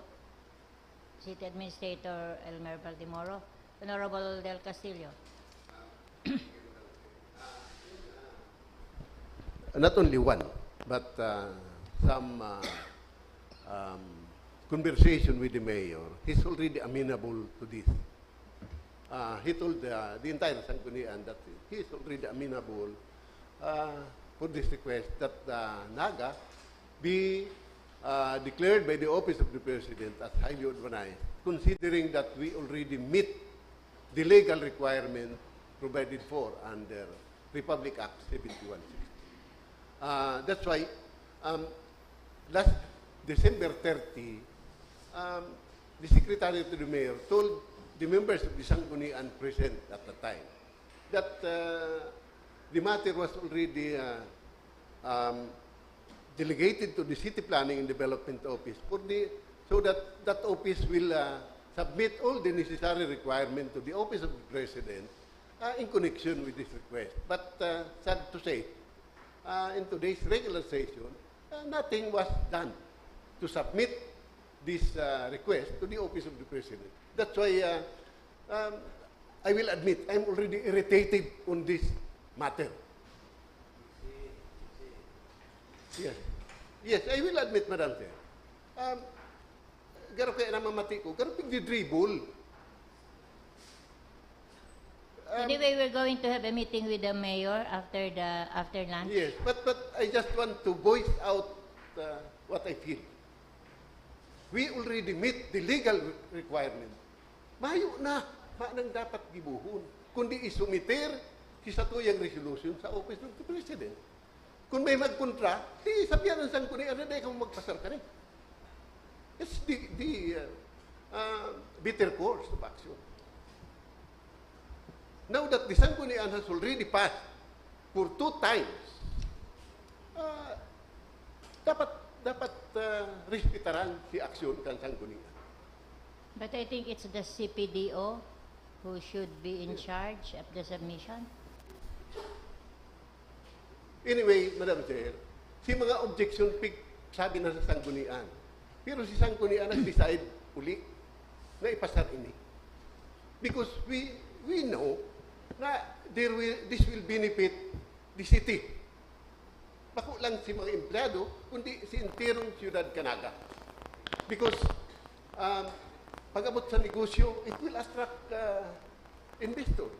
City Administrator Elmer Valdemoro. Honorable Del Castillo. Not only one, but some conversation with the mayor. He's already amenable to this. He told the entire Sangguniang that he is already amenable for this request that Naga be declared by the Office of the President as highly urbanized, considering that we already meet the legal requirement provided for under Republic Act 7160. That's why last December 30, the Secretary to the Mayor told the members of the Sangguniang present at the time that the matter was already delegated to the City Planning and Development Office so that that office will submit all the necessary requirements to the Office of the President in connection with this request. But sad to say, in today's regular session, nothing was done to submit this request to the Office of the President. That's why I will admit I'm already irritated on this matter. Yes. Yes, I will admit, Madam Chair. Garo kaya namamati ko, garo pigdi-dribble. Anyway, we're going to have a meeting with the mayor after lunch. Yes, but I just want to voice out what I feel. We already meet the legal requirement. Mayo na, manang dapat gibuhon. Kundi isumiter si satuyang resolution sa Office of the President. Kung may magkontra, di sabihan ng Sangguniang na dahil kang magpasar ka rin. It's the bitter course of action. Now that the Sangguniang has already passed for 2 times, dapat respetaran si aksyon kan Sangguniang. But I think it's the CPDO who should be in charge of the submission. Anyway, Madam Chair, si mga objection pick sabi na sa Sangguniang. Pero si Sangguniang nag-decide uli na ipasar ini. Because we know na this will benefit the city. Bako lang si mga empleyado, kundi si enterong siyudad Naga. Because pag-abot sa negosyo, it will attract investor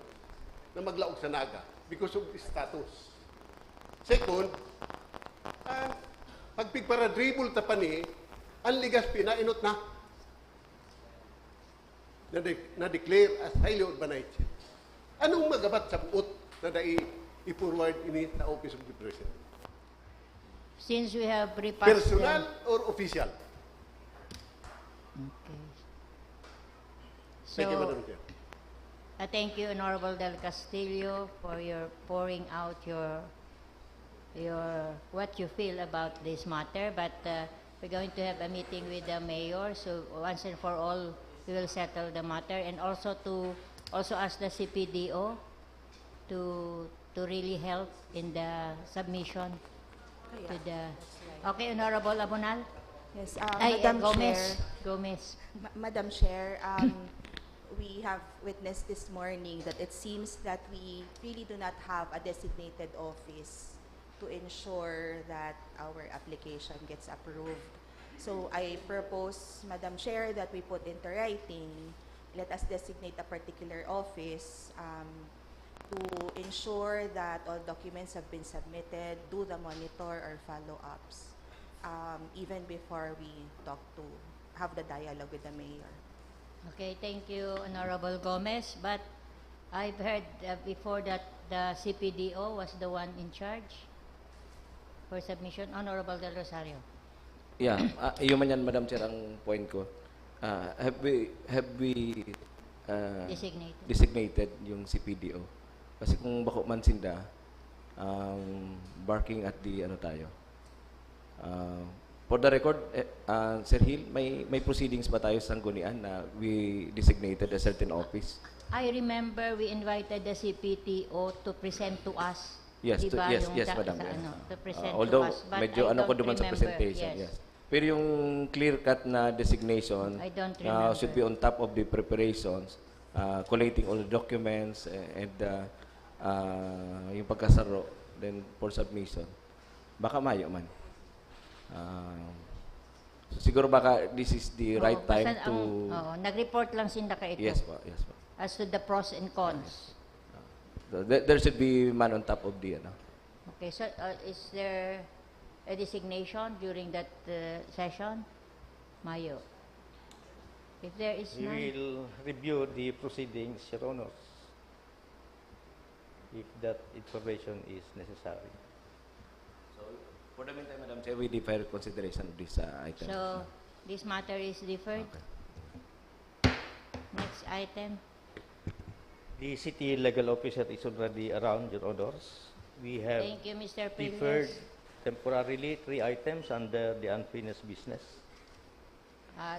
na maglaog sa Naga because of the status. Second, pag pigpara-dribble ta pa ni, ang ligas pinainot na-declare as highly urbanized. Anong magabat sa buot na i-forward ini sa Office of the President? Since we have repassed Personal or official? Okay. Thank you, So, Madam Chair. Thank you, Honorable Del Castillo, for your pouring out your what you feel about this matter. But we're going to have a meeting with the mayor, so once and for all, we will settle the matter, and also ask the CPDO to really help in the submission to the. Okay, Honorable Abunal. Yes, Ay, Madam Gomez. Chair. Gomez. Madam Chair, we have witnessed this morning that it seems that we really do not have a designated office to ensure that our application gets approved. So I propose, Madam Chair, that we put into writing, let us designate a particular office to ensure that all documents have been submitted, do the monitor or follow-ups, even before we have the dialogue with the mayor. Okay, thank you, Honorable Gomez. But I've heard before that the CPDO was the one in charge for submission. Honorable Del Rosario. Yeah, yun man yan, Madam Chair, ang point ko. Have we designated yung CPDO? Kasi kung bako man sinda, barking at the ano tayo. For the record, Sir Hill, may proceedings ba tayo sa Sangguniang na we designated a certain office? I remember we invited the CPTO to present to us. Yes, diba, yes, Madam. to present although, to us. But medyo I ano ko don't duman sa remember, presentation, yes. Pero yung clear-cut na designation I don't remember. should be on top of the preparations, collating all the documents, and yung pagkasaro, then for submission. Baka mayo man. So siguro baka this is the right time to... nag-report lang sinda ka ito. Yes po, yes po. As to the pros and cons. There should be man on top of the ano. Okay, so is there a designation during that session? Mayo. If there is We none, will review the proceedings, Your Honors, if that information is necessary. So, for the meantime, Madam Chair, we defer consideration of this item. so this matter is deferred. Okay. Next item. The city legal officer is already around, Your Honors. We have Thank you, Mr. deferred Priles. temporarily 3 items under the unfinished business.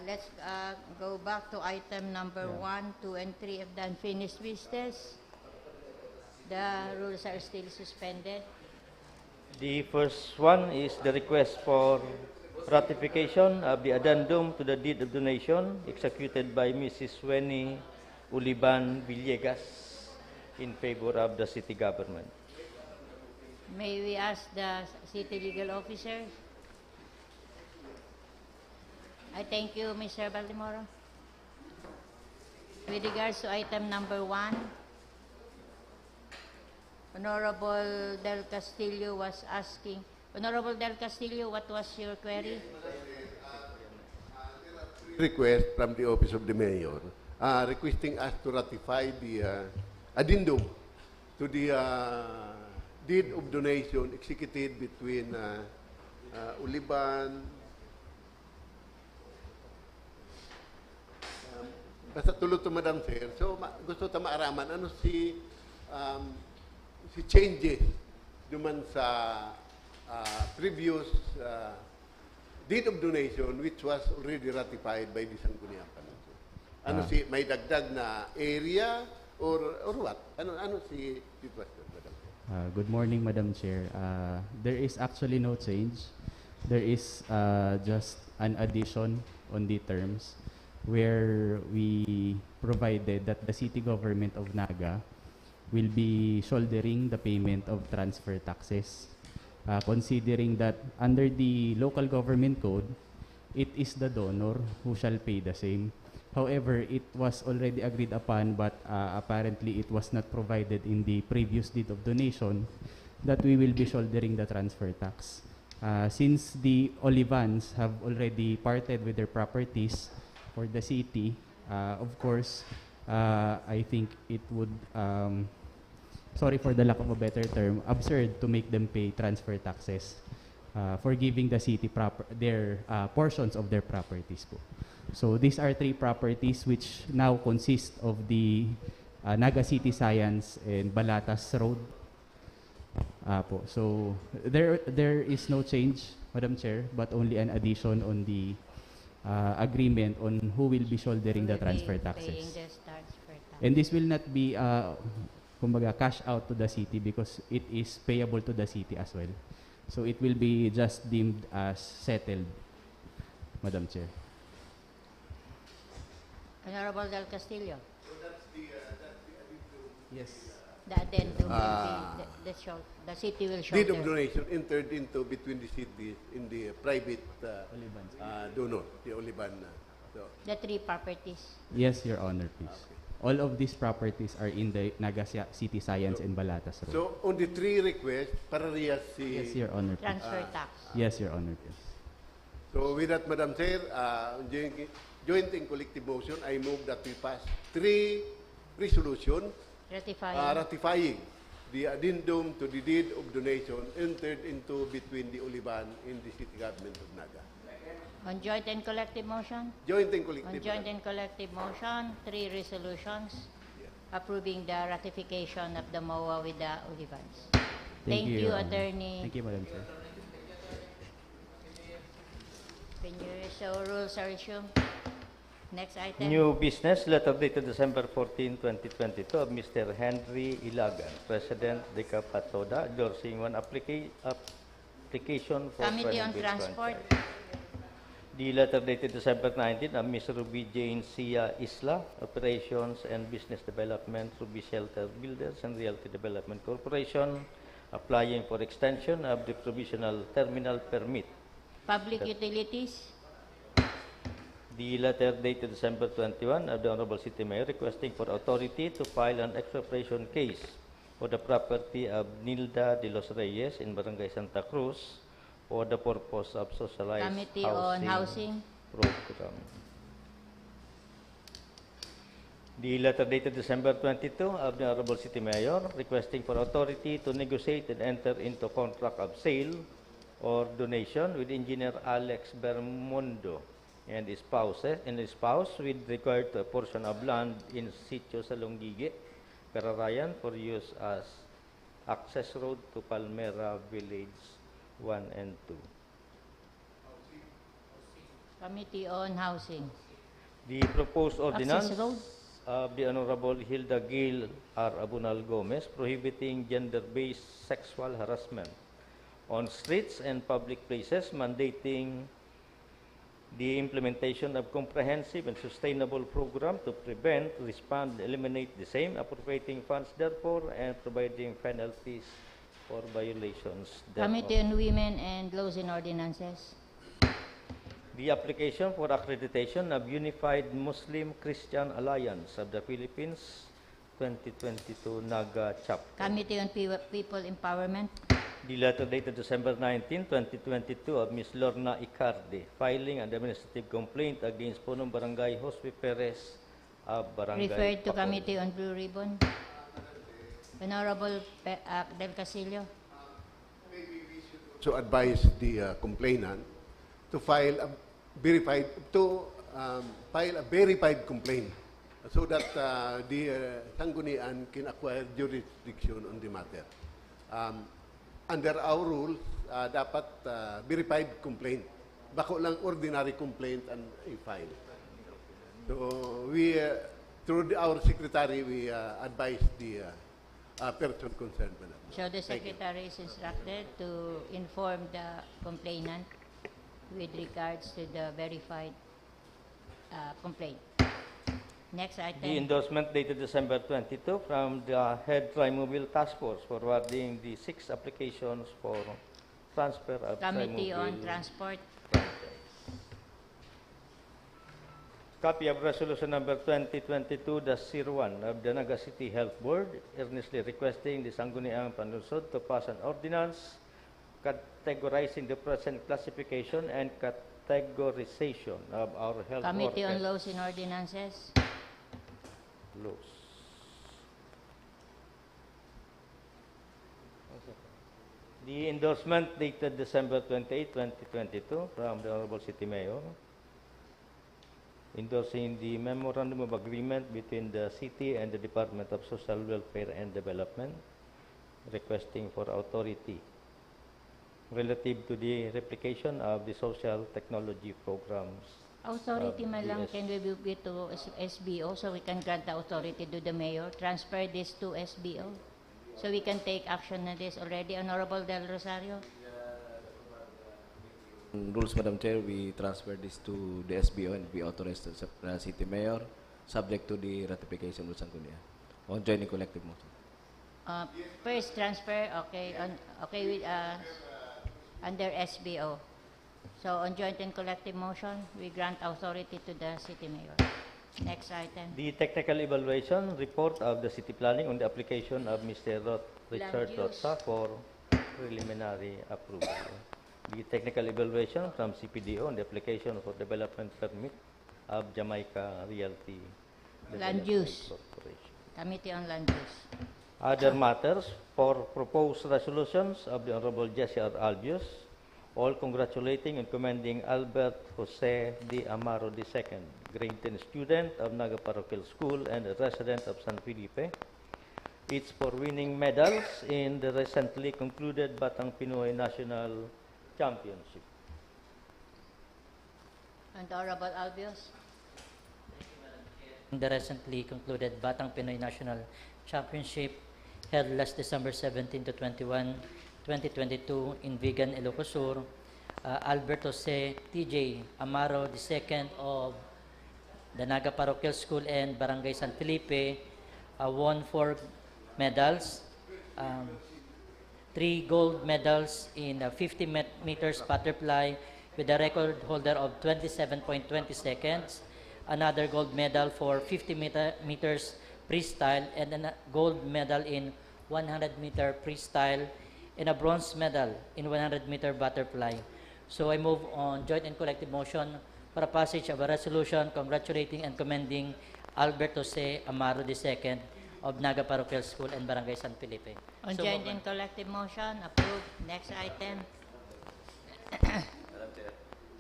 Let's go back to item number 1, 2, and 3 of the unfinished business. The rules are still suspended. The first one is the request for ratification of the addendum to the deed of donation executed by Mrs. Weni Uliban Villegas in favor of the city government. May we ask the city legal officer? I thank you, Mr. Baldemoro. With regards to item number 1, Honorable Del Castillo was asking. Honorable Del Castillo, what was your query? Request from the Office of the Mayor requesting us to ratify the addendum to the deed of donation executed between Uliban, basta tulot to Madam Chair. So gusto ta maaraman ano si changes duman sa previous deed of donation which was already ratified by the Sangguniang Panlungsod. Ano si may dagdag na area or what? Ano si question, Madam Chair? Good morning, Madam Chair. There is actually no change. There is just an addition on the terms where we provided that the City Government of Naga will be shouldering the payment of transfer taxes, considering that under the local government code, it is the donor who shall pay the same. However, it was already agreed upon, but apparently it was not provided in the previous deed of donation that we will be shouldering the transfer tax. Since the Olivans have already parted with their properties for the city, of course, I think it would, sorry for the lack of a better term, absurd to make them pay transfer taxes for giving the city their portions of their properties po. So these are 3 properties which now consist of the Naga City Science and Balatas Road. Po. So there is no change, Madam Chair, but only an addition on the agreement on who will be shouldering the transfer Paying taxes. this transfer tax. And this will not be kumbaga cash out to the city because it is payable to the city as well. So it will be just deemed as settled, Madam Chair. Honorable Del Castillo. Yes. The addendum will be, the city will shoulder. Deed of donation entered into between the cities in the private donor, the Olivan. The three properties. Yes, Your Honor, please. All of these properties are in the Naga City Science and Balatas Road. So on the three requests, parehas si... Yes, Your Honor, please. Transfer tax. Yes, Your Honor, please. So with that, Madam Chair, joint and collective motion, I move that we pass three resolutions ratifying the addendum to the deed of donation entered into between the Olivan and the City Government of Naga. On joint and collective motion? Joint and collective. On joint and collective motion, three resolutions approving the ratification of the MOA with the Olivans. Thank you, Your Honor. Attorney. Thank you, Madam Chair. Can you show rules are resumed? Next item. New business, letter dated December 14, 2022 of Mr. Henry Ilagan, President de Capatoda, endorsing one application for Committee on private Transport. franchise. The letter dated December 19 of Ms. Ruby Jane Sia Isla, Operations and Business Development, Ruby Shelter Builders and Realty Development Corporation, applying for extension of the provisional terminal permit. Public utilities. The letter dated December 21 of the Honorable City Mayor requesting for authority to file an expropriation case for the property of Nilda de los Reyes in Barangay Santa Cruz for the purpose of socialized Committee on Housing. program. The letter dated December 22 of the Honorable City Mayor requesting for authority to negotiate and enter into contract of sale or donation with Engineer Alex Bermundo and his spouse with regard to a portion of land in Sitio Salonggigi, Cararayan for use as access road to Palmera Village 1 and 2. Committee on Housing. The proposed ordinance Access road. of the Honorable Hilda Gil R. Abunal Gomez prohibiting gender-based sexual harassment on streets and public places, mandating the implementation of comprehensive and sustainable program to prevent, respond, and eliminate the same, appropriating funds therefore, and providing penalties for violations thereof. Committee on Women and Laws and Ordinances. The application for accreditation of Unified Muslim Christian Alliance of the Philippines 2022 Naga Chapter. Committee on People Empowerment. The letter dated December 19, 2022 of Ms. Lorna Icardi, filing an administrative complaint against Punong Barangay Josue Perez of Barangay Referred to Pacol. Committee on Blue Ribbon. Honorable Del Castillo. So advise the complainant to file a verified complaint so that the Sangguniang can acquire jurisdiction on the matter. Under our rules, dapat verified complaint. Bako lang ordinary complaint and a file. So we, through our secretary, we advise the person concerned. So the secretary is instructed to inform the complainant with regards to the verified complaint. Next item. The endorsement dated December 22 from the Head Trimobile Task Force forwarding the 6 applications for transfer of Committee on Trimobile Transport. Copy of Resolution Number 2022-01 of the Naga City Health Board earnestly requesting the Sangguniang Panlungsod to pass an ordinance categorizing the present classification and categorization of our health Committee on workers. Laws and Ordinances. Laws. The endorsement dated December 28, 2022 from the Honorable City Mayor endorsing the Memorandum of Agreement between the City and the Department of Social Welfare and Development, requesting for authority relative to the replication of the social technology programs. Authority of man lang, the can we move it to SBO so we can grant the authority to the mayor, transfer this to SBO? So we can take action on this already, Honorable Del Rosario? Rules, Madam Chair, we transfer this to the SBO and we authorize the City Mayor, subject to the ratification of Sangguniang on joining collective motion. First transfer, okay, okay with under SBO. So on joint and collective motion, we grant authority to the city mayor. Next item. The technical evaluation report of the city planning on the application of Mr. Richard use. Rotsa for preliminary approval. The technical evaluation from CPDO on the application for development permit of Jamaica Realty Land Development use. Corporation. Committee on Land Use. Other matters for proposed resolutions of the Honorable Jesse R. Albius, all congratulating and commending Albert Jose D. Amaro II, grade 10 student of Naga Parochial School and a resident of San Felipe, each for winning medals in the recently concluded Batang Pinoy National Championship. Honorable Albios. The recently concluded Batang Pinoy National Championship held last December 17 to 21, 2022 in Vigan, Ilocos Sur, Albert Jose TJ Amaro II of the Naga Parochial School and Barangay San Felipe won 4 medals, 3 gold medals in 50 meters butterfly with a record holder of 27.20 seconds, another gold medal for 50 meters freestyle, and a gold medal in 100-meter freestyle, and a bronze medal in 100-meter butterfly. So I move on joint and collective motion for a passage of a resolution congratulating and commending Albert Jose Amaro II of Naga Parochial School and Barangay San Felipe. On So joint moved. and collective motion, approved. Next item.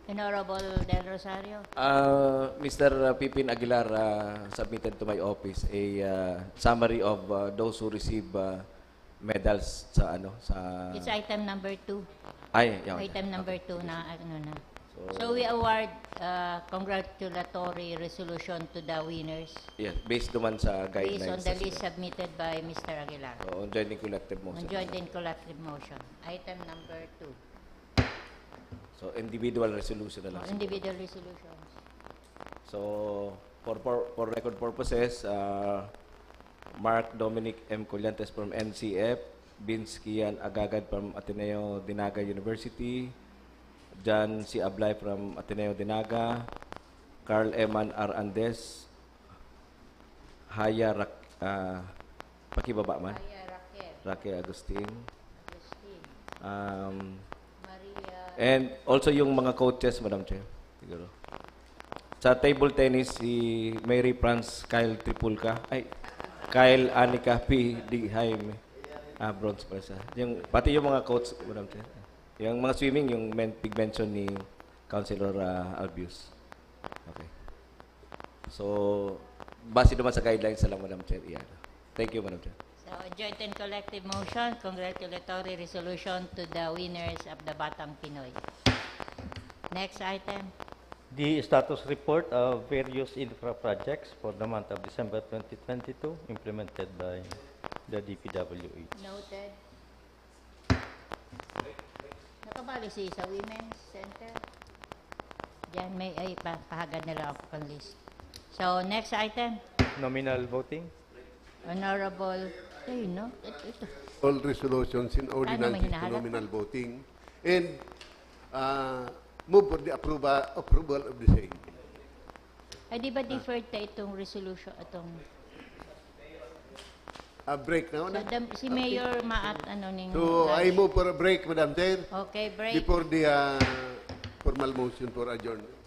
Honorable Del Rosario. Mr. Pipin Aguilar submitted to my office a summary of those who receive medals sa It's item number 2. Ay, yeah, Item number 2 na ano na. So we award congratulatory resolution to the winners yeah, based naman sa based guidelines. on the list submitted by Mr. Aguilar. So, on joining collective On motion. joint and collective motion. Item number 2. So individual resolution na lang. siguro. Individual resolutions. So for record purposes, Mark Dominic M. Collantes from NCF, Vince Kian Agagad from Ateneo de Naga University, John C. Ablay from Ateneo de Naga, Carl Eman R. Andes, Haya pakibaba man, Aya Raquel. Raquel Agustin, Agustin. Maria. and also yung mga coaches, Madam Chair. Siguro. Sa table tennis, si Mary Franz Kyle Tripulca. Kyle Anika P. D. Jaime. Bronze pala siya. Pati yung mga coach, Madam Chair. Yung mga swimming, yung big mention ni Councilor Albius. Okay. So, base naman sa guidelines na lang, Madam Chair. Yeah. Thank you, Madam Chair. So, joint and collective motion, congratulatory resolution to the winners of the Batang Pinoy. Next item. The status report of various infra projects for the month of December 2022 implemented by the DPWH. Noted. Nakabali siya sa Women's Center. Diyan may pahagad nila ako pang list. So, next item. Nominal voting. Honorable, no? Ito. All resolutions in ordinances to hinahanap? nominal voting and move for the approval of the same. Ay, di ba deferred ta itong resolution, itong... A break now. So, si Mayor Maat, ning... So I move for a break, Madam Chair, Okay, break. before the formal motion for adjournment.